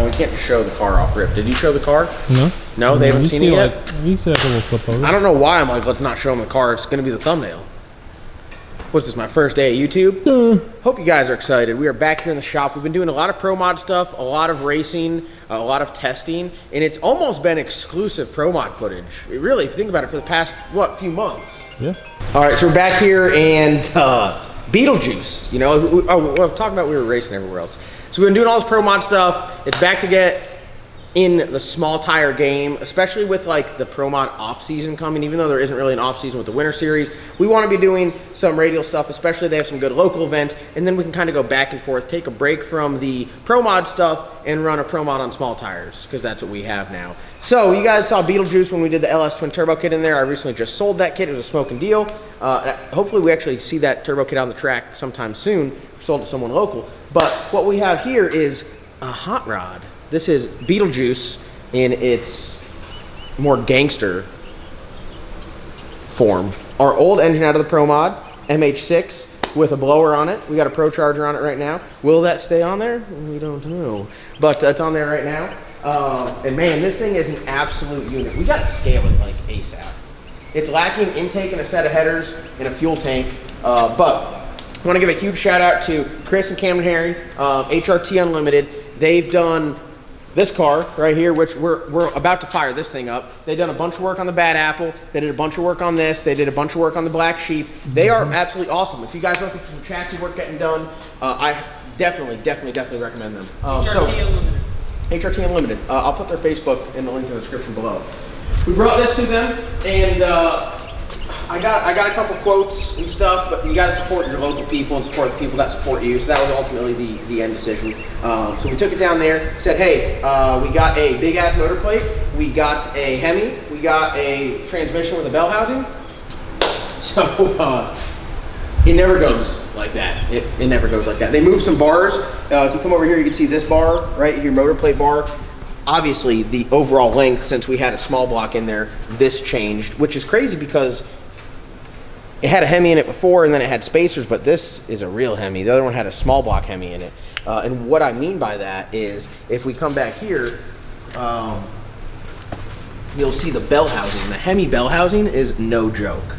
we can't just show the car off rip. Did you show the car? No. No, they haven't seen it yet? You see like a little flip over. I don't know why I'm like, let's not show them the car. It's going to be the thumbnail. What's this, my first day at YouTube? Hope you guys are excited. We are back here in the shop. We've been doing a lot of pro mod stuff, a lot of racing, a lot of testing, and it's almost been exclusive pro mod footage. Really, if you think about it, for the past, what, few months. Yeah. All right, so we're back here and Beetlejuice, you know, we're talking about we were racing everywhere else. So we've been doing all this pro mod stuff. It's back to get in the small tire game, especially with like the pro mod off season coming, even though there isn't really an off season with the winter series. We want to be doing some radial stuff, especially they have some good local events, and then we can kind of go back and forth, take a break from the pro mod stuff and run a pro mod on small tires, because that's what we have now. So you guys saw Beetlejuice when we did the LS twin turbo kit in there. I recently just sold that kit. It was a smoking deal. Hopefully we actually see that turbo kit on the track sometime soon. Sold to someone local. But what we have here is a hot rod. This is Beetlejuice in its more gangster form. Our old engine out of the Pro Mod, MH6, with a blower on it. We got a Pro Charger on it right now. Will that stay on there? We don't know. But it's on there right now. And man, this thing is an absolute unit. We got to scale it like ASAP. It's lacking intake and a set of headers and a fuel tank. But I want to give a huge shout out to Chris and Cameron Herring, HRT Unlimited. They've done this car right here, which we're about to fire this thing up. They've done a bunch of work on the Bad Apple. They did a bunch of work on this. They did a bunch of work on the Black Sheep. They are absolutely awesome. If you guys are looking for some chassis work getting done, I definitely recommend them. Unlimited. HRT Unlimited. I'll put their Facebook in the link in the description below. We brought this to them, and I got a couple quotes and stuff, but you got to support your local people and support the people that support you. So that was ultimately the end decision. So we took it down there, said, hey, we got a big ass motor plate, we got a Hemi, we got a transmission with a bell housing. So it never goes like that. It never goes like that. They moved some bars. If you come over here, you can see this bar, right? Your motor plate bar. Obviously, the overall length, since we had a small block in there, this changed, which is crazy because it had a Hemi in it before, and then it had spacers, but this is a real Hemi. The other one had a small block Hemi in it. And what I mean by that is, if we come back here, you'll see the bell housing. The Hemi bell housing is no joke.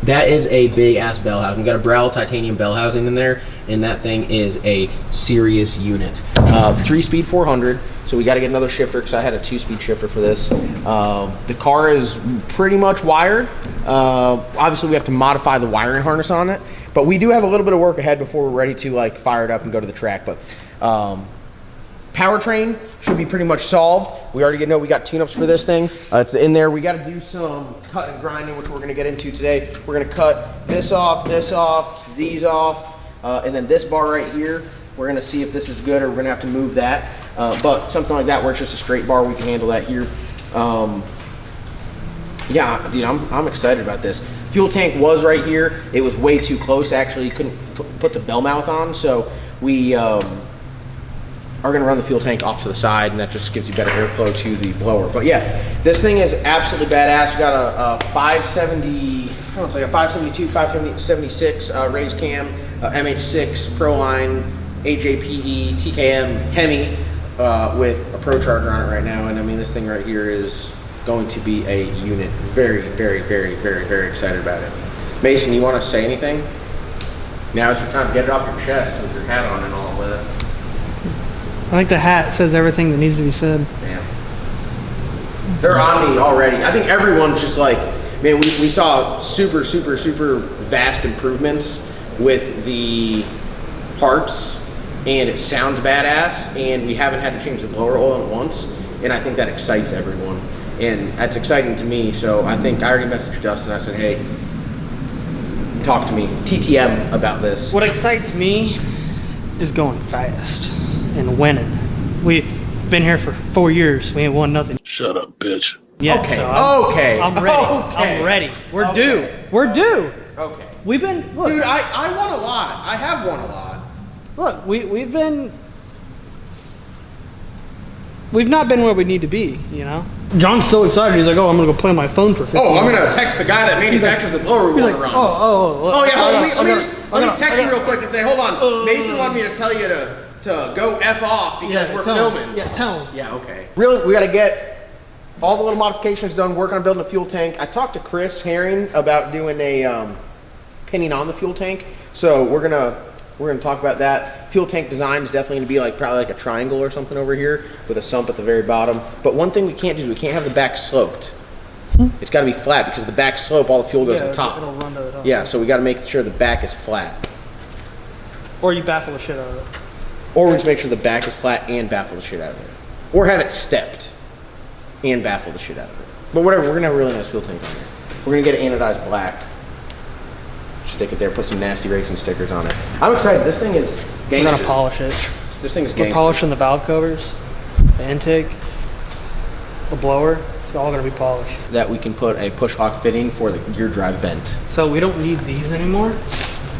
That is a big ass bell housing. We got a Browell titanium bell housing in there, and that thing is a serious unit. 3-speed 400. So we got to get another shifter because I had a 2-speed shifter for this. The car is pretty much wired. Obviously we have to modify the wiring harness on it, but we do have a little bit of work ahead before we're ready to like fire it up and go to the track. But powertrain should be pretty much solved. We already know we got tune-ups for this thing. It's in there. We got to do some cut and grinding, which we're going to get into today. We're going to cut this off, these off, and then this bar right here. We're going to see if this is good, or we're going to have to move that. But something like that where it's just a straight bar, we can handle that here. Yeah, dude, I'm excited about this. Fuel tank was right here. It was way too close. Actually, couldn't put the bell mouth on, so we are going to run the fuel tank off to the side, and that just gives you better airflow to the blower. But yeah, this thing is absolutely badass. We got a 570, I don't know, it's like a 572, 576 raised cam, MH6 Proline, AJPE, TKM Hemi with a Pro Charger on it right now. And I mean, this thing right here is going to be a unit. Very excited about it. Mason, you want to say anything? Now's your time to get it off your chest with your hat on and all of that. I think the hat says everything that needs to be said. Damn. They're on me already. I think everyone's just like, man, we saw super vast improvements with the parts, and it sounds badass, and we haven't had to change the blower oil once, and I think that excites everyone, and that's exciting to me. So I think I already messaged Justin. I said, hey, talk to me, TTM, about this. What excites me is going fast and winning. We've been here for 4 years. We ain't won nothing. Shut up, bitch. Yeah, okay, so I'm ready. Okay. I'm ready. We're due. We're due. Okay. We've been, look. Dude, I won a lot. I have won a lot. Look, we've not been where we need to be, you know? John's so excited. He's like, oh, I'm going to go play on my phone for 15 I'm minutes. going to text the guy that manufactures the blower we want to run. Oh, yeah, let me text you real quick and say, hold on. Mason wanted me to tell you to to go F off because we're filming. Yeah, tell him. Yeah, okay. Really, we gotta get all the little modifications done, working on building a fuel tank. I talked to Chris Herring about doing a pinning on the fuel tank. So we're gonna talk about that. Fuel tank design is definitely gonna be like probably like a triangle or something over here with a sump at the very bottom. But one thing we can't do is we can't have the back sloped. It's gotta be flat because the back slope, all the fuel goes to the top. It'll run to the top. Yeah, so we gotta make sure the back is flat. Or you baffle the shit out of it. Or we just make sure the back is flat and baffle the shit out of it. Or have it stepped and baffle the shit out of it. But whatever, we're gonna have a really nice fuel tank on there. We're gonna get it anodized black. Stick it there, put some nasty racing stickers on it. I'm excited, this thing is gangster. We're gonna polish it. This thing is We're gangster. polishing the valve covers, the intake, the blower. It's all gonna be polished. That we can put a push lock fitting for the gear drive vent. So we don't need these anymore.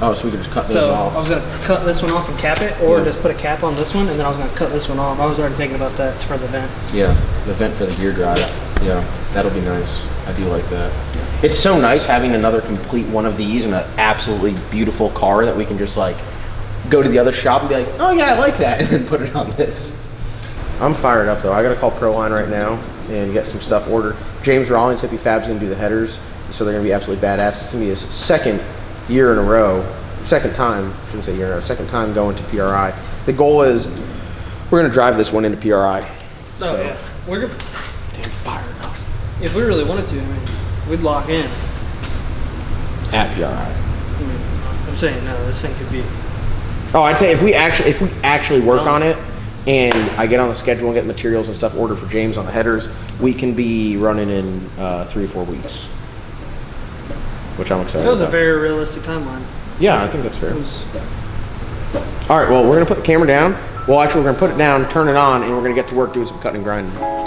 Oh, so we can just cut those So off. I was gonna cut this one off and cap it, or Yeah. just put a cap on this one, and then I was gonna cut this one off. I was already thinking about that for the vent. Yeah, the vent for the gear drive. Yeah, that'll be nice. I do like that. It's so nice having another complete one of these in an absolutely beautiful car that we can just like go to the other shop and be like, oh yeah, I like that, and then put it on this. I'm fired up though. I gotta call Proline right now and get some stuff ordered. James Rollins, Hippie Fab's gonna do the headers, so they're gonna be absolutely badass. It's gonna be his second year in a row, second time going to PRI. The goal is we're gonna drive this one into PRI. Oh So- yeah, we're gonna. Dude, fired up. If we really wanted to, I mean, we'd lock in. At PRI. I mean, I'm saying no, this thing could be. Oh, I'd say if we actually work on it, and I get on the schedule and get materials and stuff ordered for James on the headers, we can be running in 3 or 4 weeks, which I'm excited That was a about. very realistic timeline. Yeah, I think that's fair. It was, All right, well, we're gonna put the camera down. Well, actually, we're gonna put it down, turn it on, and we're gonna get to work doing some cutting and grinding.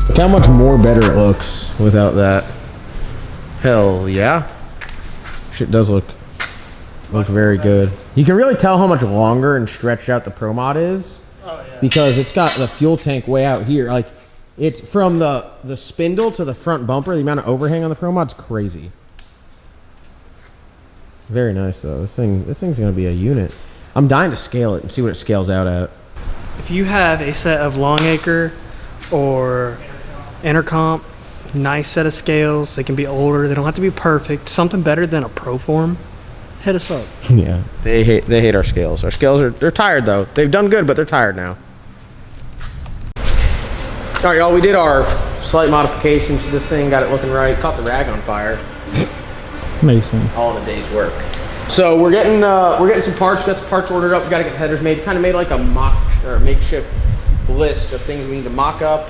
Look how much more better it looks without that. Hell yeah. Shit does look very good. You can really tell how much longer and stretched out the Pro Mod is. oh yeah. Because it's got the fuel tank way out here. Like, it's from the spindle to the front bumper, the amount of overhang on the Pro Mod's crazy. Very nice though. This thing's gonna be a unit. I'm dying to scale it and see what it scales out at. If you have a set of Longacre or Intercomp, nice set of scales, they can be older, they don't have to be perfect, something better than a Proform, hit us up. Yeah, they hate our scales. Our scales they're tired though. They've done good, but they're tired now. All right, y'all. We did our slight modifications to this thing. Got it looking right. Caught the rag on fire. Amazing. All in a day's work. So we're getting some parts. Got some parts ordered up. We got to get the headers made. Kind of made like a mock or makeshift list of things we need to mock up,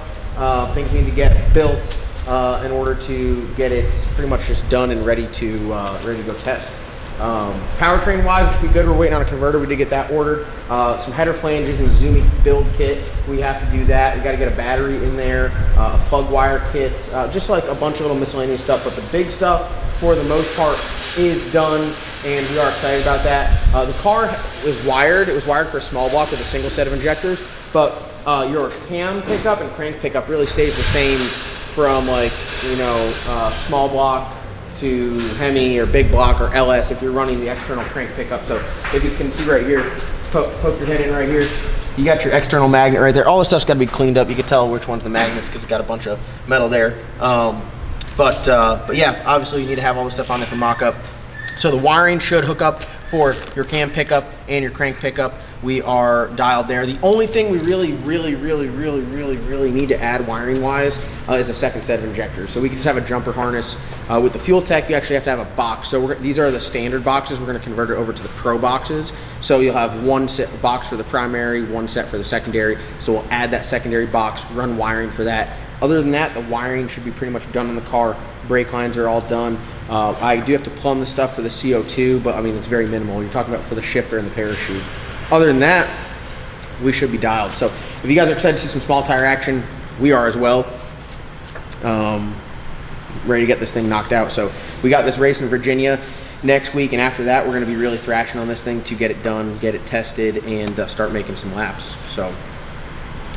things we need to get built in order to get it pretty much just done and ready to go test. Powertrain wise, which would be good. We're waiting on a converter. We did get that ordered. Some header flanges and Zumi build kit. We have to do that. We got to get a battery in there, a plug wire kit, just like a bunch of little miscellaneous stuff. But the big stuff, for the most part, is done, and we are excited about that. The car was wired. It was wired for a small block with a single set of injectors, but your cam pickup and crank pickup really stays the same from like, small block to Hemi or big block or LS if you're running the external crank pickup. So if you can see right here, poke your head in right here, you got your external magnet right there. All this stuff's got to be cleaned up. You can tell which one's the magnets because it's got a bunch of metal there. But yeah, obviously you need to have all this stuff on there for mock-up. So the wiring should hook up for your cam pickup and your crank pickup. We are dialed there. The only thing we really need to add wiring-wise is a second set of injectors. So we can just have a jumper harness. With the fuel tech, you actually have to have a box. So these are the standard boxes. We're going to convert it over to the pro boxes. So you'll have one set box for the primary, one set for the secondary. So we'll add that secondary box, run wiring for that. Other than that, the wiring should be pretty much done on the car. Brake lines are all done. I do have to plumb the stuff for the CO2, but I mean, it's very minimal. You're talking about for the shifter and the parachute. Other than that, we should be dialed. So if you guys are excited to see some small tire action, we are as well. Ready to get this thing knocked out. So we got this race in Virginia next week, and after that, we're going to be really thrashing on this thing to get it done, get it tested, and start making some laps. So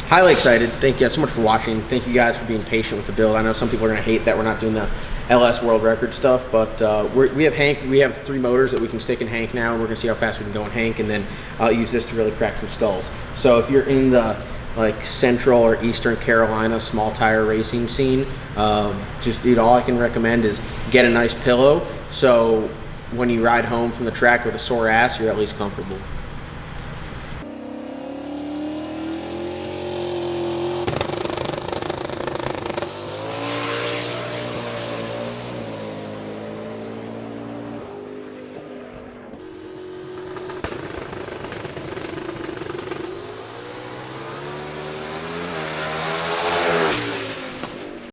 highly excited. Thank you guys so much for watching. Thank you guys for being patient with the build. I know some people are going to hate that we're not doing the LS world record stuff, but we have Hank. We have 3 motors that we can stick in Hank now, and we're going to see how fast we can go in Hank, and then use this to really crack some skulls. So if you're in the like Central or Eastern Carolina small tire racing scene, just dude, all I can recommend is get a nice pillow, so when you ride home from the track with a sore ass, you're at least comfortable.